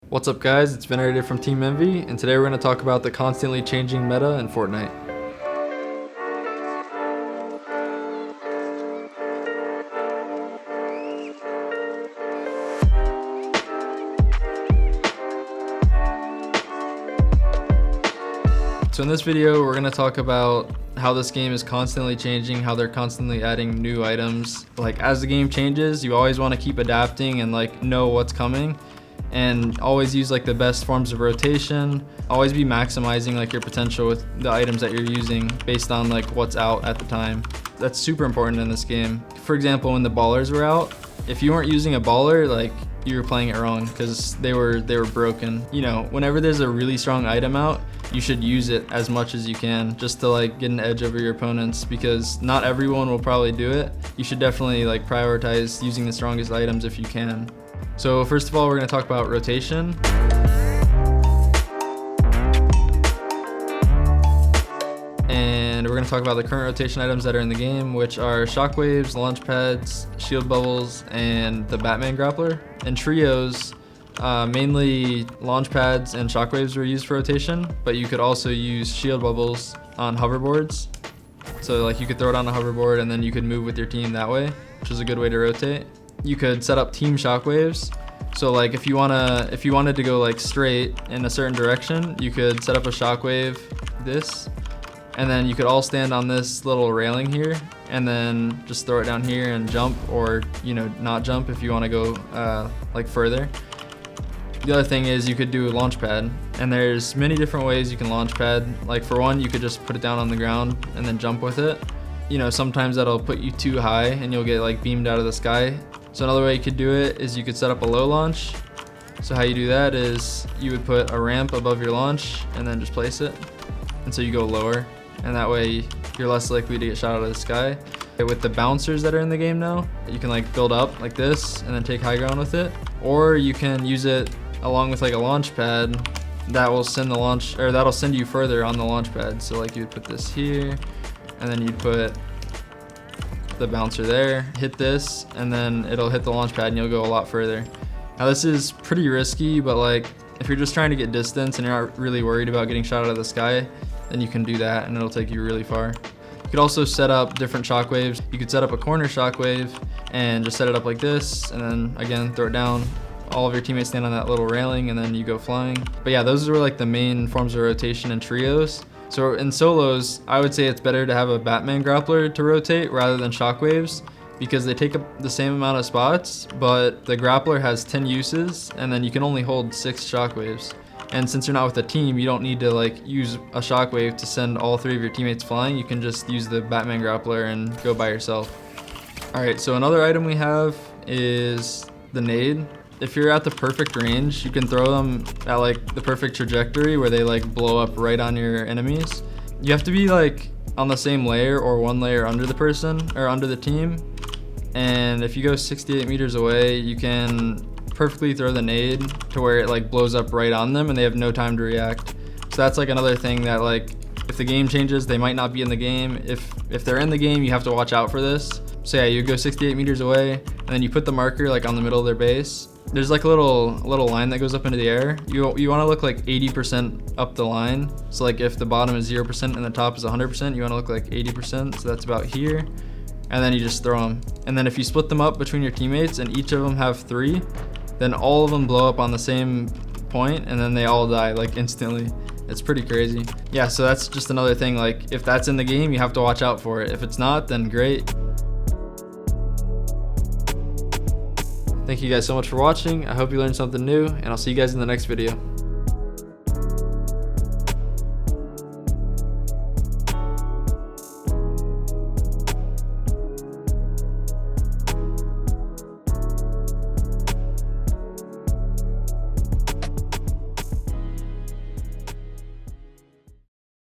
What's up guys, it's Venerated from Team Envy, and today we're going to talk about the constantly changing meta in Fortnite. So in this video, we're going to talk about how this game is constantly changing, how they're constantly adding new items. Like as the game changes, you always want to keep adapting and like know what's coming. And always use like the best forms of rotation. Always be maximizing like your potential with the items that you're using based on like what's out at the time. That's super important in this game. For example, when the ballers were out, if you weren't using a baller, like you were playing it wrong because they were broken. You know, whenever there's a really strong item out, you should use it as much as you can just to like get an edge over your opponents, because not everyone will probably do it. You should definitely like prioritize using the strongest items if you can. So first of all, we're going to talk about rotation. And we're going to talk about the current rotation items that are in the game, which are shockwaves, launch pads, shield bubbles, and the Batman grappler. In trios, mainly launch pads and shockwaves were used for rotation, but you could also use shield bubbles on hoverboards. So like you could throw it on a hoverboard and then you could move with your team that way, which is a good way to rotate. You could set up team shockwaves. So like if you wanted to go like straight in a certain direction, you could set up a shockwave this, and then you could all stand on this little railing here and then just throw it down here and jump, or you know, not jump if you want to go like further. The other thing is you could do a launch pad, and there's many different ways you can launch pad. Like for one, you could just put it down on the ground and then jump with it. You know, sometimes that'll put you too high and you'll get like beamed out of the sky. So another way you could do it is you could set up a low launch. So how you do that is you would put a ramp above your launch and then just place it. And so you go lower, and that way you're less likely to get shot out of the sky. With the bouncers that are in the game now, you can like build up like this and then take high ground with it. Or you can use it along with like a launch pad that will send the launch, or that'll send you further on the launch pad. So like you'd put this here, and then you'd put the bouncer there, hit this, and then it'll hit the launch pad and you'll go a lot further. Now this is pretty risky, but like if you're just trying to get distance and you're not really worried about getting shot out of the sky, then you can do that and it'll take you really far. You could also set up different shockwaves. You could set up a corner shockwave and just set it up like this, and then again throw it down. All of your teammates stand on that little railing and then you go flying. But yeah, those are like the main forms of rotation in trios. So in solos, I would say it's better to have a Batman grappler to rotate rather than shockwaves, because they take up the same amount of spots, but the grappler has 10 uses and then you can only hold 6 shockwaves. And since you're not with a team, you don't need to like use a shockwave to send all 3 of your teammates flying. You can just use the Batman grappler and go by yourself. All right, so another item we have is the nade. If you're at the perfect range, you can throw them at like the perfect trajectory where they like blow up right on your enemies. You have to be like on the same layer or one layer under the person or under the team. And if you go 68 meters away, you can perfectly throw the nade to where it like blows up right on them and they have no time to react. So that's like another thing that like if the game changes, they might not be in the game. If they're in the game, you have to watch out for this. So yeah, you go 68 meters away and then you put the marker like on the middle of their base. There's like a little little that goes up into the air. You want to look like 80% up the line. So like if the bottom is 0% and the top is 100%, you want to look like 80%. So that's about here. And then you just throw them. And then if you split them up between your teammates and each of them have 3, then all of them blow up on the same point and then they all die like instantly. It's pretty crazy. Yeah, so that's just another thing. Like if that's in the game, you have to watch out for it. If it's not, then great. Thank you guys so much for watching. I hope you learned something new, and I'll see you guys in the next video.